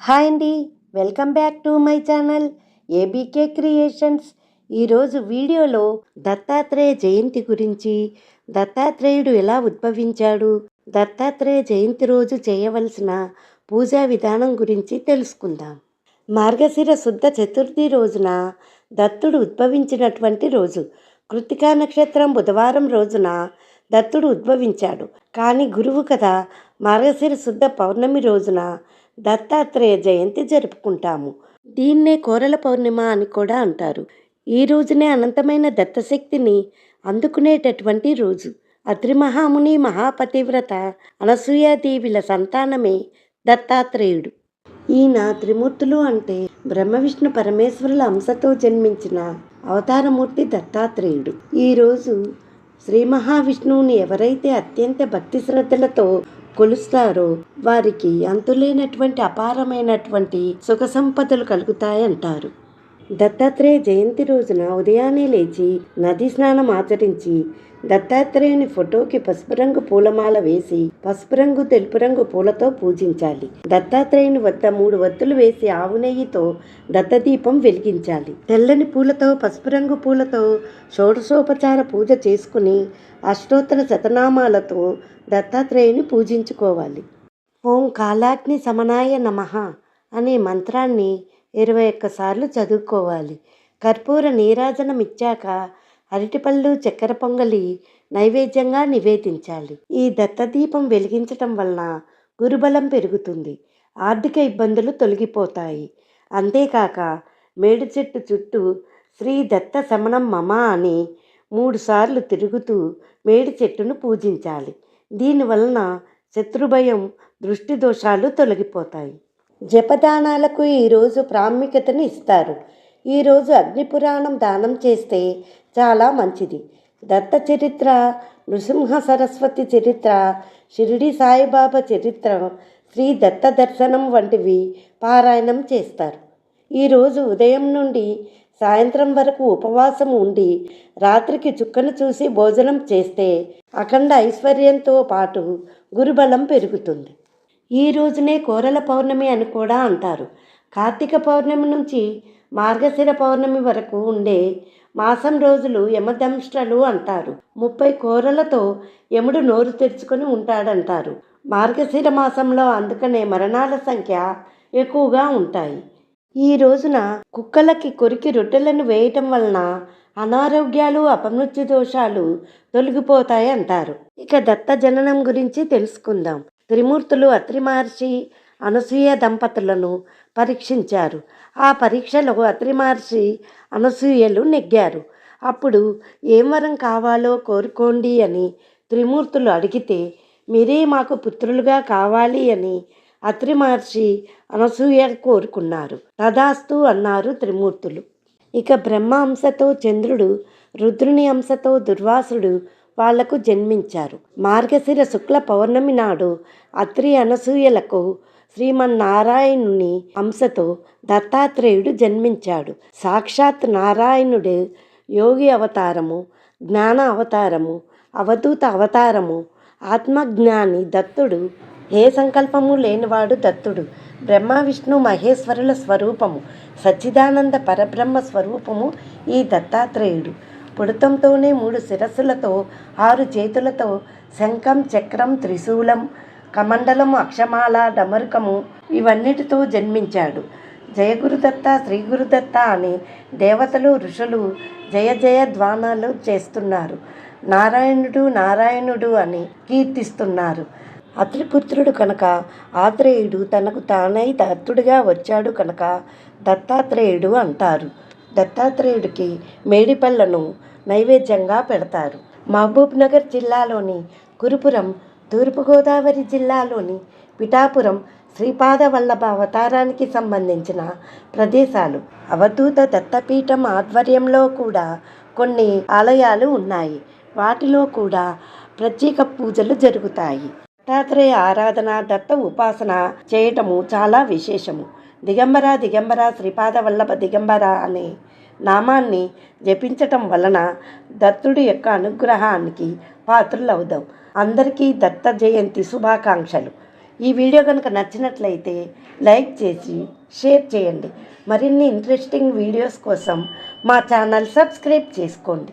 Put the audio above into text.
Hi అండి. Welcome back to my channel ABK creations. ఈరోజు వీడియోలో దత్తాత్రేయ జయంతి గురించి, దత్తాత్రేయుడు ఎలా ఉద్భవించాడు, దత్తాత్రేయ జయంతి రోజు చేయవలసిన పూజా విధానం గురించి తెలుసుకుందాం. మార్గశిర శుద్ధ చతుర్థి రోజున దత్తుడు ఉద్భవించినటువంటి రోజు. కృత్తికా నక్షత్రం బుధవారం రోజున దత్తుడు ఉద్భవించాడు. కానీ గురువు కదా మార్గశిర శుద్ధ పౌర్ణమి రోజున దత్తాత్రేయ జయంతి జరుపుకుంటాము. దీన్నే కోరల పౌర్ణిమ అని కూడా అంటారు. ఈ రోజునే అనంతమైన దత్తశక్తిని అందుకునేటటువంటి రోజు. అత్రి మహాముని మహాపతివ్రత అనసూయాదేవిల సంతానమే దత్తాత్రేయుడు. ఈయన త్రిమూర్తులు అంటే బ్రహ్మ విష్ణు పరమేశ్వరుల అంశతో జన్మించిన అవతారమూర్తి దత్తాత్రేయుడు. ఈరోజు శ్రీ మహావిష్ణువుని ఎవరైతే అత్యంత భక్తి శ్రద్ధలతో కొలుస్తారో వారికి అంతులేనటువంటి అపారమైనటువంటి సుఖ సంపదలు కలుగుతాయంటారు. దత్తాత్రేయ జయంతి రోజున ఉదయాన్నే లేచి నది స్నానం ఆచరించి దత్తాత్రేయుని ఫోటోకి పసుపు రంగు పూలమాల వేసి పసుపు రంగు తెలుపు రంగు పూలతో పూజించాలి. దత్తాత్రేయుని వద్ద 3 వత్తులు వేసి ఆవు నెయ్యితో దత్తదీపం వెలిగించాలి. తెల్లని పూలతో పసుపు రంగు పూలతో షోడశోపచార పూజ చేసుకుని అష్టోత్తర శతనామాలతో దత్తాత్రేయుని పూజించుకోవాలి. ఓం కాలాగ్ని సమనాయ నమః అనే మంత్రాన్ని 21 సార్లు చదువుకోవాలి. కర్పూర నీరాజనం ఇచ్చాక అరటిపళ్ళు చక్కెర పొంగలి నైవేద్యంగా నివేదించాలి. ఈ దత్తదీపం వెలిగించటం వలన గురుబలం పెరుగుతుంది, ఆర్థిక ఇబ్బందులు తొలగిపోతాయి. అంతేకాక మేడి చెట్టు చుట్టూ శ్రీ దత్త శమనం మమ అని 3 సార్లు తిరుగుతూ మేడి చెట్టును పూజించాలి. దీనివలన శత్రుభయం, దృష్టి దోషాలు తొలగిపోతాయి. జపదానాలకు ఈరోజు ప్రాముఖ్యతను ఇస్తారు. ఈరోజు అగ్నిపురాణం దానం చేస్తే చాలా మంచిది. దత్త చరిత్ర, నృసింహ సరస్వతి చరిత్ర, షిరిడి సాయిబాబా చరిత్ర, శ్రీ దత్త దర్శనం వంటివి పారాయణం చేస్తారు. ఈరోజు ఉదయం నుండి సాయంత్రం వరకు ఉపవాసం ఉండి రాత్రికి చుక్కను చూసి భోజనం చేస్తే అఖండ ఐశ్వర్యంతో పాటు గురుబలం పెరుగుతుంది. ఈ రోజునే కోరల పౌర్ణమి అని కూడా అంటారు. కార్తీక పౌర్ణమి నుంచి మార్గశిర పౌర్ణమి వరకు ఉండే మాసం రోజులు యమదంష్ట్రలు అంటారు. 30 కోరలతో యముడు నోరు తెరుచుకొని ఉంటాడంటారు. మార్గశిర మాసంలో అందుకనే మరణాల సంఖ్య ఎక్కువగా ఉంటాయి. ఈ రోజున కుక్కలకి కొరికి రొట్టెలను వేయటం వలన అనారోగ్యాలు, అపమృత్యు దోషాలు తొలగిపోతాయి అంటారు. ఇక దత్త జననం గురించి తెలుసుకుందాం. త్రిమూర్తులు అత్రి మహర్షి, అనసూయ దంపతులను పరీక్షించారు. ఆ పరీక్షలో అత్రి మహర్షి, అనసూయలు నెగ్గారు. అప్పుడు ఏం వరం కావాలో కోరుకోండి అని త్రిమూర్తులు అడిగితే మీరే మాకు పుత్రులుగా కావాలి అని అత్రి మహర్షి, అనసూయ కోరుకున్నారు. తదాస్తు అన్నారు త్రిమూర్తులు. ఇక బ్రహ్మ అంశతో చంద్రుడు, రుద్రుని అంశతో దుర్వాసుడు వాళ్లకు జన్మించారు. మార్గశిర శుక్ల పౌర్ణమి నాడు అత్రి అనసూయలకు శ్రీమన్నారాయణుని అంశతో దత్తాత్రేయుడు జన్మించాడు. సాక్షాత్ నారాయణుడు యోగి అవతారము, జ్ఞాన అవతారము, అవధూత అవతారము, ఆత్మజ్ఞాని దత్తుడు. ఏ సంకల్పము లేనివాడు దత్తుడు. బ్రహ్మ విష్ణు మహేశ్వరుల స్వరూపము, సచ్చిదానంద పరబ్రహ్మ స్వరూపము ఈ దత్తాత్రేయుడు. పుడతంతోనే 3 శిరస్సులతో 6 చేతులతో శంఖం, చక్రం, త్రిశూలం, కమండలము, అక్షమాల, డమరుకము ఇవన్నిటితో జన్మించాడు. జయ గురుదత్త, శ్రీ గురుదత్త అని దేవతలు, ఋషులు జయ జయ ధ్వానాలు చేస్తున్నారు. నారాయణుడు నారాయణుడు అని కీర్తిస్తున్నారు. అత్రిపుత్రుడు కనుక ఆత్రేయుడు తనకు తానై దత్తుడిగా వచ్చాడు కనుక దత్తాత్రేయుడు అంటారు. దత్తాత్రేయుడికి మేడిపళ్ళను నైవేద్యంగా పెడతారు. మహబూబ్ నగర్ జిల్లాలోని కురుపురం, తూర్పుగోదావరి జిల్లాలోని పిఠాపురం శ్రీపాద వల్లభ అవతారానికి సంబంధించిన ప్రదేశాలు. అవధూత దత్తపీఠం ఆధ్వర్యంలో కూడా కొన్ని ఆలయాలు ఉన్నాయి. వాటిలో కూడా ప్రత్యేక పూజలు జరుగుతాయి. దత్తాత్రేయ ఆరాధన, దత్త ఉపాసన చేయటము చాలా విశేషము. దిగంబర దిగంబర శ్రీపాద వల్లభ దిగంబర అనే నామాన్ని జపించటం వలన దత్తుడి యొక్క అనుగ్రహానికి పాత్రులవుదాం. అందరికీ దత్త జయంతి శుభాకాంక్షలు. ఈ వీడియో కనుక నచ్చినట్లయితే లైక్ చేసి షేర్ చేయండి. మరిన్ని ఇంట్రెస్టింగ్ వీడియోస్ కోసం మా ఛానల్ సబ్స్క్రైబ్ చేసుకోండి.